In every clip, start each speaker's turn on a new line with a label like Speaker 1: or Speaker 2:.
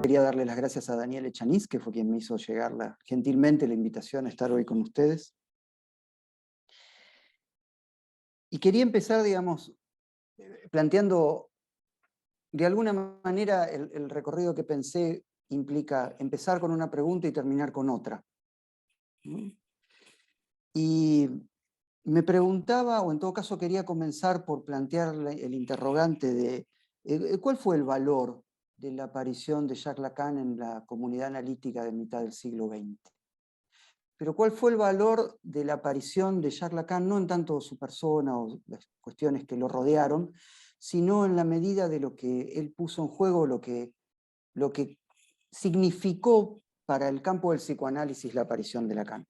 Speaker 1: quería darle las gracias a Daniel Echaniz, que fue quien me hizo llegar gentilmente la invitación a estar hoy con ustedes. Y quería empezar, digamos, planteando, de alguna manera, el recorrido que pensé implica empezar con una pregunta y terminar con otra. Y me preguntaba, o en todo caso quería comenzar por plantear el interrogante de ¿cuál fue el valor de la aparición de Jacques Lacan en la comunidad analítica de mitad del siglo XX? Pero ¿cuál fue el valor de la aparición de Jacques Lacan, no en tanto su persona o las cuestiones que lo rodearon, sino en la medida de lo que él puso en juego, lo que significó para el campo del psicoanálisis la aparición de Lacan?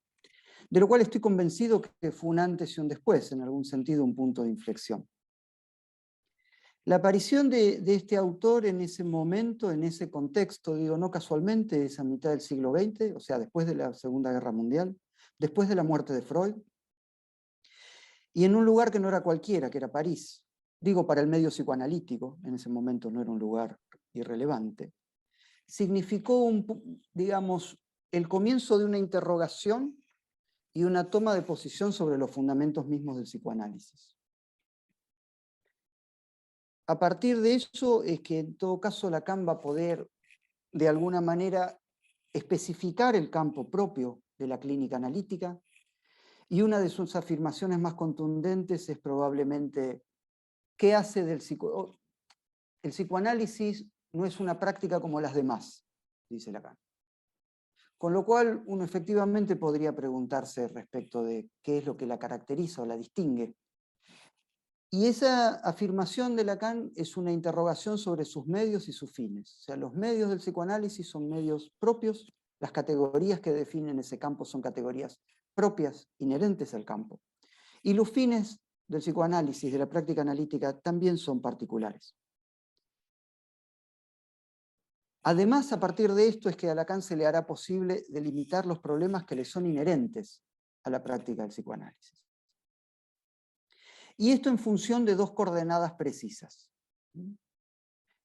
Speaker 1: De lo cual estoy convencido que fue un antes y un después, en algún sentido un punto de inflexión. La aparición de este autor en ese momento, en ese contexto, digo, no casualmente, es a mitad del siglo XX, o sea, después de la Segunda Guerra Mundial, después de la muerte de Freud, y en un lugar que no era cualquiera, que era París. Digo, para el medio psicoanalítico, en ese momento no era un lugar irrelevante. Significó, digamos, el comienzo de una interrogación y una toma de posición sobre los fundamentos mismos del psicoanálisis. A partir de eso es que en todo caso Lacan va a poder de alguna manera especificar el campo propio de la clínica analítica, y una de sus afirmaciones más contundentes es probablemente ¿qué hace del el psicoanálisis? No es una práctica como las demás, dice Lacan. Con lo cual uno efectivamente podría preguntarse respecto de qué es lo que la caracteriza o la distingue. Y esa afirmación de Lacan es una interrogación sobre sus medios y sus fines. O sea, los medios del psicoanálisis son medios propios, las categorías que definen ese campo son categorías propias, inherentes al campo. Y los fines del psicoanálisis, de la práctica analítica, también son particulares. Además, a partir de esto es que a Lacan se le hará posible delimitar los problemas que le son inherentes a la práctica del psicoanálisis. Y esto en función de dos coordenadas precisas.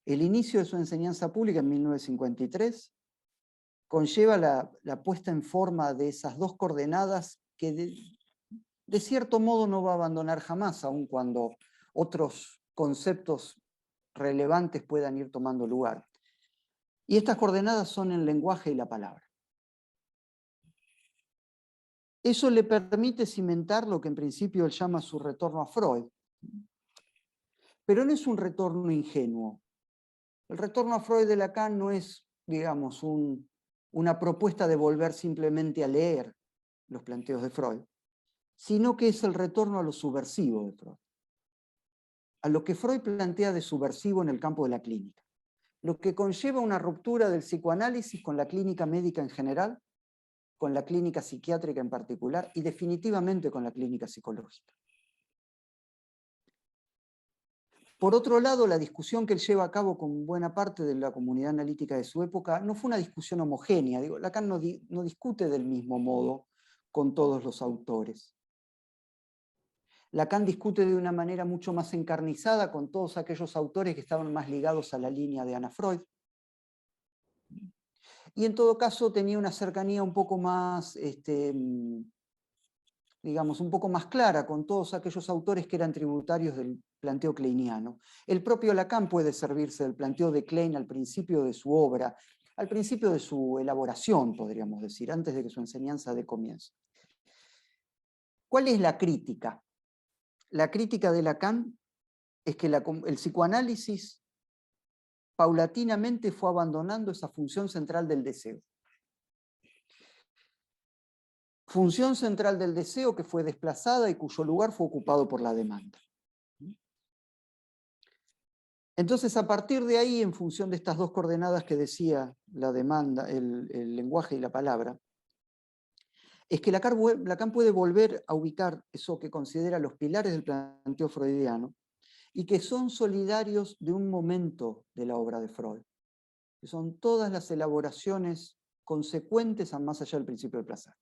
Speaker 1: El inicio de su enseñanza pública en 1953 conlleva la puesta en forma de esas dos coordenadas que de cierto modo no va a abandonar jamás, aun cuando otros conceptos relevantes puedan ir tomando lugar. Y estas coordenadas son el lenguaje y la palabra. Eso le permite cimentar lo que en principio él llama su retorno a Freud. Pero no es un retorno ingenuo. El retorno a Freud de Lacan no es, digamos, una propuesta de volver simplemente a leer los planteos de Freud, sino que es el retorno a lo subversivo de Freud, a lo que Freud plantea de subversivo en el campo de la clínica, lo que conlleva una ruptura del psicoanálisis con la clínica médica en general, con la clínica psiquiátrica en particular y definitivamente con la clínica psicológica. Por otro lado, la discusión que él lleva a cabo con buena parte de la comunidad analítica de su época no fue una discusión homogénea. Digo, Lacan no discute del mismo modo con todos los autores. Lacan discute de una manera mucho más encarnizada con todos aquellos autores que estaban más ligados a la línea de Anna Freud. Y en todo caso tenía una cercanía un poco más, digamos, un poco más clara con todos aquellos autores que eran tributarios del planteo kleiniano. El propio Lacan puede servirse del planteo de Klein al principio de su obra, al principio de su elaboración, podríamos decir, antes de que su enseñanza dé comienzo. ¿Cuál es la crítica? La crítica de Lacan es que el psicoanálisis paulatinamente fue abandonando esa función central del deseo. Función central del deseo que fue desplazada y cuyo lugar fue ocupado por la demanda. Entonces, a partir de ahí, en función de estas dos coordenadas que decía la demanda, el lenguaje y la palabra, es que Lacan puede volver a ubicar eso que considera los pilares del planteo freudiano y que son solidarios de un momento de la obra de Freud, que son todas las elaboraciones consecuentes a más allá del principio del placer.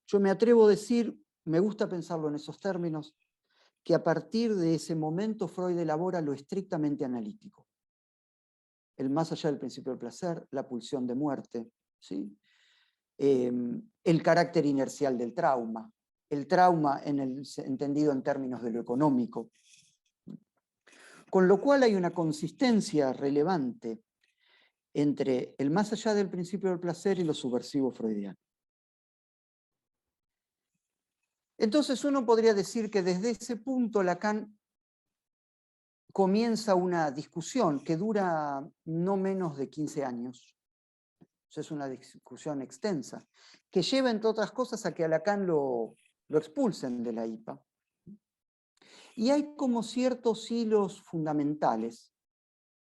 Speaker 1: Yo me atrevo a decir, me gusta pensarlo en esos términos, que a partir de ese momento Freud elabora lo estrictamente analítico. el más allá del principio del placer, la pulsión de muerte, ¿sí? El carácter inercial del trauma, el trauma entendido en términos de lo económico. Con lo cual hay una consistencia relevante entre el más allá del principio del placer y lo subversivo freudiano. Entonces uno podría decir que desde ese punto Lacan comienza una discusión que dura no menos de 15 años. Es una discusión extensa, que lleva, entre otras cosas, a que a Lacan lo expulsen de la IPA. Y hay como ciertos hilos fundamentales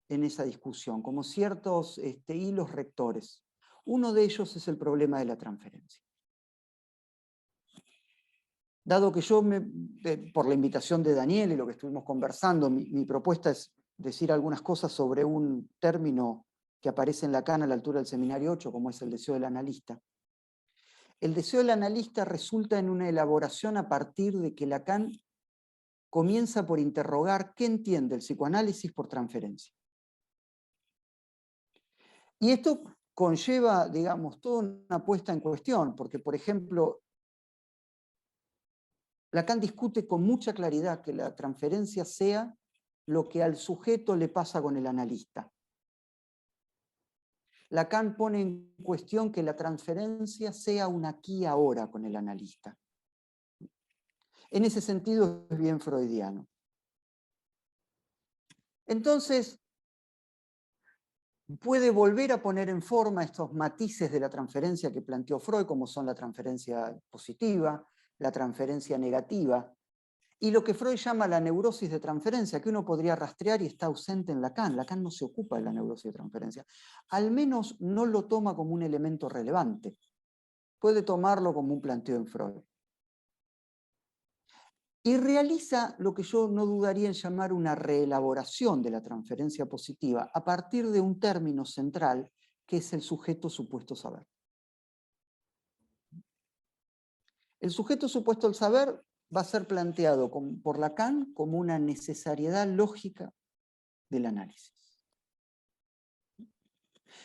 Speaker 1: en esa discusión, como ciertos hilos rectores. Uno de ellos es el problema de la transferencia. Dado que yo, por la invitación de Daniel y lo que estuvimos conversando, mi propuesta es decir algunas cosas sobre un término que aparece en Lacan a la altura del seminario 8, como es el deseo del analista. El deseo del analista resulta en una elaboración a partir de que Lacan comienza por interrogar qué entiende el psicoanálisis por transferencia. Y esto conlleva, digamos, toda una puesta en cuestión, porque, por ejemplo, Lacan discute con mucha claridad que la transferencia sea lo que al sujeto le pasa con el analista. Lacan pone en cuestión que la transferencia sea un aquí y ahora con el analista. En ese sentido es bien freudiano. Entonces, puede volver a poner en forma estos matices de la transferencia que planteó Freud, como son la transferencia positiva, la transferencia negativa, y lo que Freud llama la neurosis de transferencia, que uno podría rastrear y está ausente en Lacan. Lacan no se ocupa de la neurosis de transferencia. Al menos no lo toma como un elemento relevante. Puede tomarlo como un planteo en Freud. Y realiza lo que yo no dudaría en llamar una reelaboración de la transferencia positiva a partir de un término central que es el sujeto supuesto saber. El sujeto supuesto al saber va a ser planteado por Lacan como una necesariedad lógica del análisis.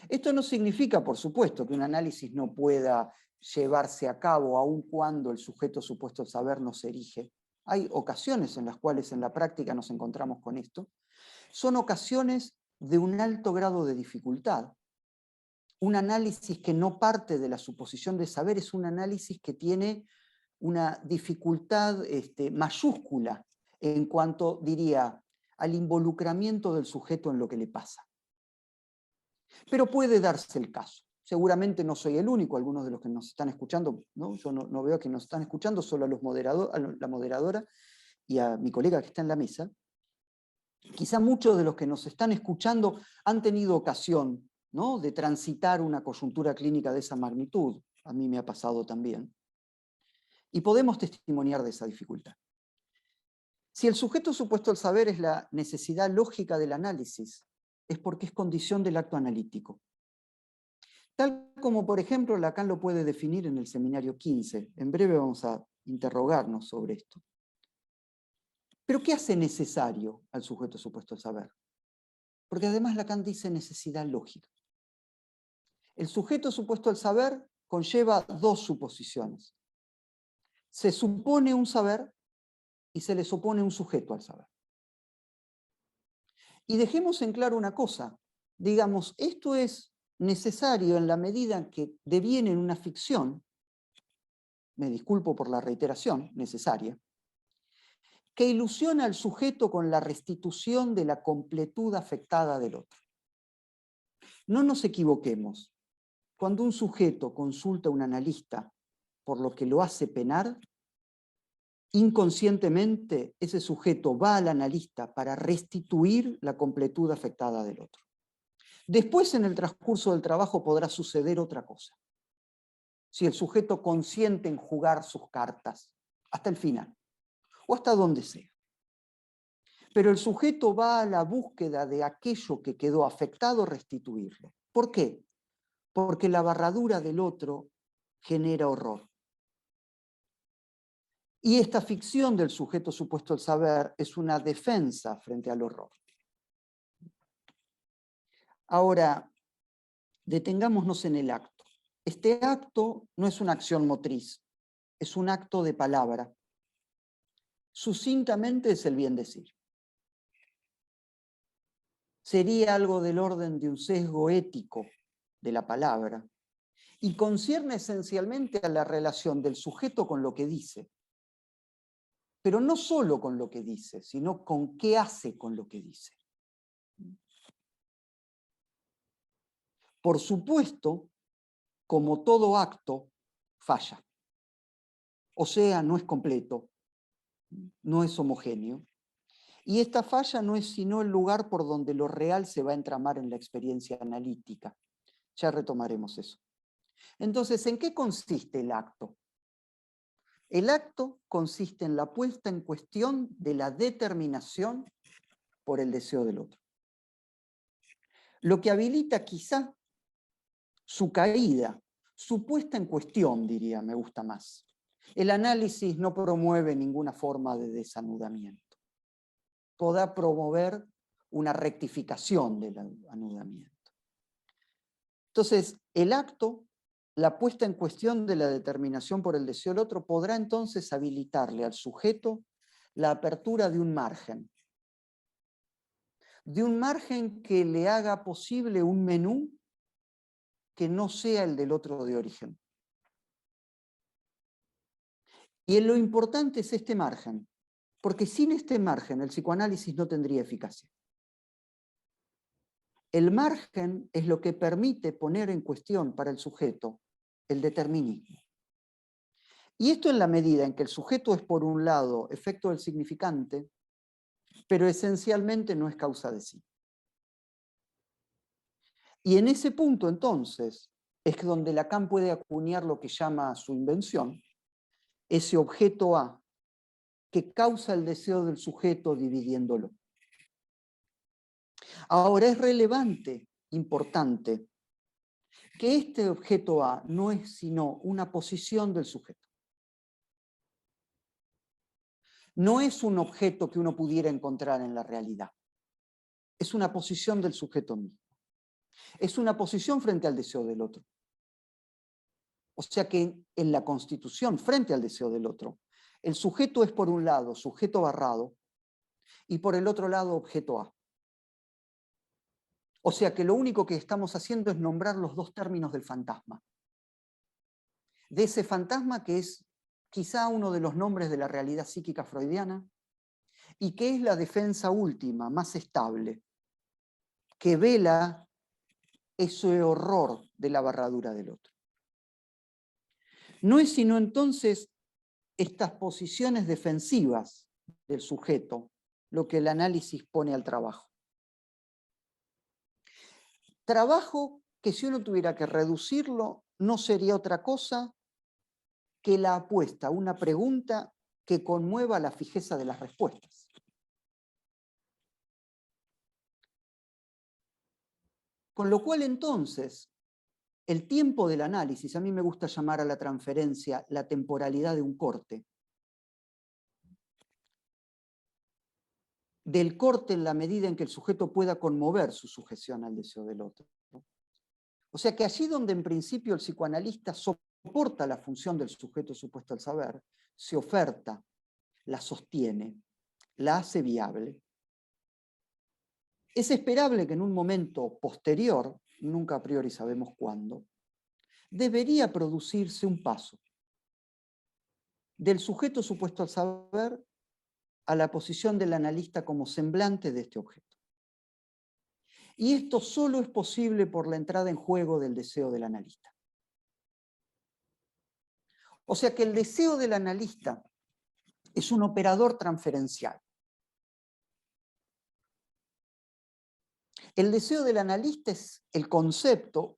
Speaker 1: Esto no significa, por supuesto, que un análisis no pueda llevarse a cabo aun cuando el sujeto supuesto al saber no se erige. Hay ocasiones en las cuales en la práctica nos encontramos con esto. Son ocasiones de un alto grado de dificultad. Un análisis que no parte de la suposición de saber es un análisis que tiene una dificultad mayúscula en cuanto, diría, al involucramiento del sujeto en lo que le pasa. Pero puede darse el caso. Seguramente no soy el único, algunos de los que nos están escuchando, ¿no? Yo no veo a quienes nos están escuchando, solo a la moderadora y a mi colega que está en la mesa. Quizá muchos de los que nos están escuchando han tenido ocasión, ¿no?, de transitar una coyuntura clínica de esa magnitud. A mí me ha pasado también. Y podemos testimoniar de esa dificultad. Si el sujeto supuesto al saber es la necesidad lógica del análisis, es porque es condición del acto analítico. Tal como, por ejemplo, Lacan lo puede definir en el seminario 15. En breve vamos a interrogarnos sobre esto. ¿Pero qué hace necesario al sujeto supuesto al saber? Porque además Lacan dice necesidad lógica. El sujeto supuesto al saber conlleva dos suposiciones. Se supone un saber y se le supone un sujeto al saber. Y dejemos en claro una cosa. Digamos, esto es necesario en la medida en que deviene en una ficción, me disculpo por la reiteración necesaria, que ilusiona al sujeto con la restitución de la completud afectada del otro. No nos equivoquemos. Cuando un sujeto consulta a un analista por lo que lo hace penar, inconscientemente ese sujeto va al analista para restituir la completud afectada del otro. Después, en el transcurso del trabajo, podrá suceder otra cosa. Si el sujeto consiente en jugar sus cartas hasta el final, o hasta donde sea. Pero el sujeto va a la búsqueda de aquello que quedó afectado, restituirlo. ¿Por qué? Porque la barradura del otro genera horror. Y esta ficción del sujeto supuesto al saber es una defensa frente al horror. Ahora, detengámonos en el acto. Este acto no es una acción motriz, es un acto de palabra. Sucintamente es el bien decir. Sería algo del orden de un sesgo ético de la palabra y concierne esencialmente a la relación del sujeto con lo que dice. Pero no solo con lo que dice, sino con qué hace con lo que dice. Por supuesto, como todo acto, falla. O sea, no es completo, no es homogéneo. Y esta falla no es sino el lugar por donde lo real se va a entramar en la experiencia analítica. Ya retomaremos eso. Entonces, ¿en qué consiste el acto? El acto consiste en la puesta en cuestión de la determinación por el deseo del otro. Lo que habilita quizá su caída, su puesta en cuestión, diría, me gusta más. El análisis no promueve ninguna forma de desanudamiento. Podrá promover una rectificación del anudamiento. Entonces, el acto, la puesta en cuestión de la determinación por el deseo del otro, podrá entonces habilitarle al sujeto la apertura de un margen que le haga posible un menú que no sea el del otro de origen. Y lo importante es este margen, porque sin este margen el psicoanálisis no tendría eficacia. El margen es lo que permite poner en cuestión para el sujeto el determinismo. Y esto en la medida en que el sujeto es, por un lado, efecto del significante, pero esencialmente no es causa de sí. Y en ese punto, entonces, es donde Lacan puede acuñar lo que llama su invención, ese objeto A, que causa el deseo del sujeto dividiéndolo. Ahora, es relevante, importante, que este objeto A no es sino una posición del sujeto. No es un objeto que uno pudiera encontrar en la realidad. Es una posición del sujeto mismo. Es una posición frente al deseo del otro. O sea que en la constitución, frente al deseo del otro, el sujeto es por un lado sujeto barrado y por el otro lado objeto A. O sea que lo único que estamos haciendo es nombrar los dos términos del fantasma. De ese fantasma que es quizá uno de los nombres de la realidad psíquica freudiana y que es la defensa última, más estable, que vela ese horror de la barradura del otro. No es sino entonces estas posiciones defensivas del sujeto lo que el análisis pone al trabajo. Trabajo que si uno tuviera que reducirlo, no sería otra cosa que la apuesta a una pregunta que conmueva la fijeza de las respuestas. Con lo cual entonces, el tiempo del análisis, a mí me gusta llamar a la transferencia la temporalidad de un corte. Del corte en la medida en que el sujeto pueda conmover su sujeción al deseo del otro. O sea que allí donde en principio el psicoanalista soporta la función del sujeto supuesto al saber, se oferta, la sostiene, la hace viable. Es esperable que en un momento posterior, nunca a priori sabemos cuándo, debería producirse un paso del sujeto supuesto al saber a la posición del analista como semblante de este objeto. Y esto solo es posible por la entrada en juego del deseo del analista. O sea que el deseo del analista es un operador transferencial. El deseo del analista es el concepto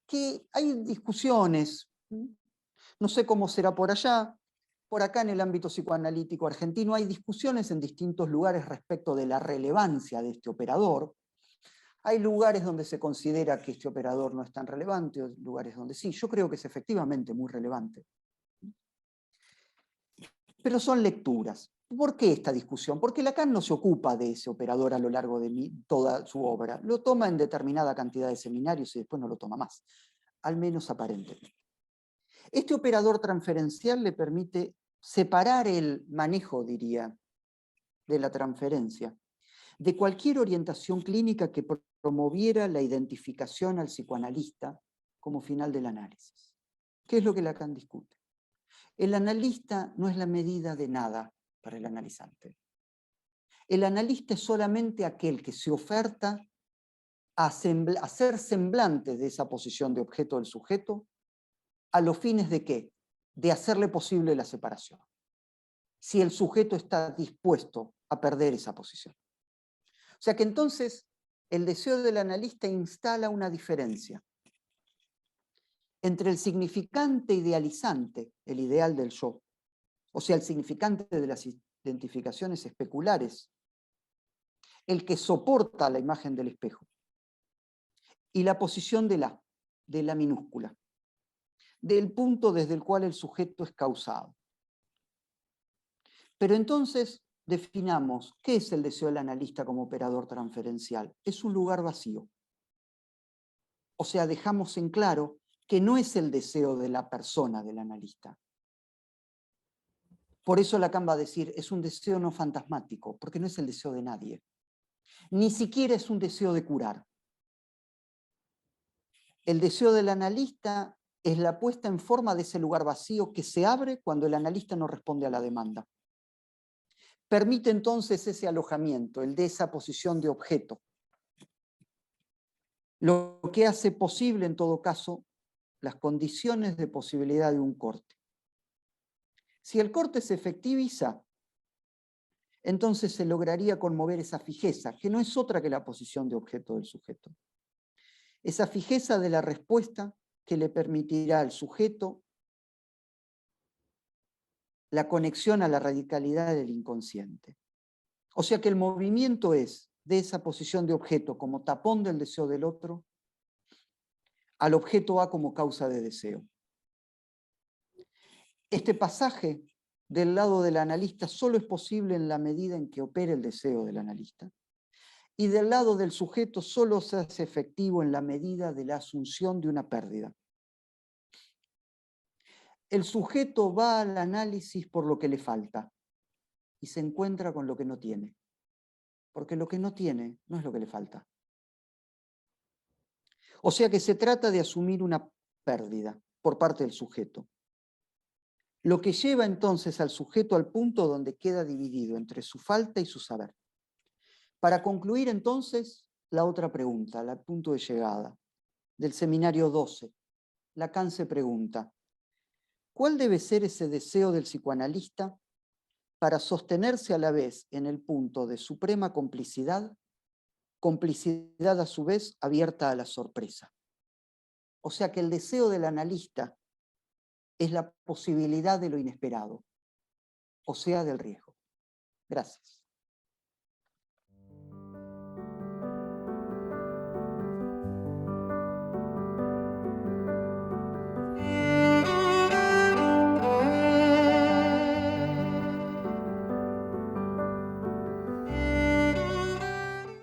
Speaker 1: que hay discusiones, no sé cómo será por allá, por acá en el ámbito psicoanalítico argentino hay discusiones en distintos lugares respecto de la relevancia de este operador. Hay lugares donde se considera que este operador no es tan relevante, o lugares donde sí. Yo creo que es efectivamente muy relevante. Pero son lecturas. ¿Por qué esta discusión? Porque Lacan no se ocupa de ese operador a lo largo de toda su obra. Lo toma en determinada cantidad de seminarios y después no lo toma más, al menos aparentemente. Este operador transferencial le permite separar el manejo, diría, de la transferencia, de cualquier orientación clínica que promoviera la identificación al psicoanalista como final del análisis. ¿Qué es lo que Lacan discute? El analista no es la medida de nada para el analizante. El analista es solamente aquel que se oferta a ser semblante de esa posición de objeto del sujeto, a los fines de ¿qué? De hacerle posible la separación. Si el sujeto está dispuesto a perder esa posición. O sea que entonces el deseo del analista instala una diferencia entre el significante idealizante, el ideal del yo, o sea, el significante de las identificaciones especulares, el que soporta la imagen del espejo, y la posición de la minúscula, del punto desde el cual el sujeto es causado. Pero entonces definamos qué es el deseo del analista como operador transferencial. Es un lugar vacío. O sea, dejamos en claro que no es el deseo de la persona del analista. Por eso Lacan va a decir, es un deseo no fantasmático, porque no es el deseo de nadie. Ni siquiera es un deseo de curar. El deseo del analista es la puesta en forma de ese lugar vacío que se abre cuando el analista no responde a la demanda. Permite entonces ese alojamiento, el de esa posición de objeto. Lo que hace posible, en todo caso, las condiciones de posibilidad de un corte. Si el corte se efectiviza, entonces se lograría conmover esa fijeza, que no es otra que la posición de objeto del sujeto. Esa fijeza de la respuesta que le permitirá al sujeto la conexión a la radicalidad del inconsciente. O sea que el movimiento es de esa posición de objeto como tapón del deseo del otro, al objeto A como causa de deseo. Este pasaje del lado del analista solo es posible en la medida en que opera el deseo del analista. Y del lado del sujeto solo se hace efectivo en la medida de la asunción de una pérdida. El sujeto va al análisis por lo que le falta y se encuentra con lo que no tiene. Porque lo que no tiene no es lo que le falta. O sea que se trata de asumir una pérdida por parte del sujeto. Lo que lleva entonces al sujeto al punto donde queda dividido entre su falta y su saber. Para concluir entonces, la otra pregunta, el punto de llegada, del seminario 12. Lacan se pregunta, ¿cuál debe ser ese deseo del psicoanalista para sostenerse a la vez en el punto de suprema complicidad, complicidad a su vez abierta a la sorpresa? O sea que el deseo del analista es la posibilidad de lo inesperado, o sea, del riesgo. Gracias.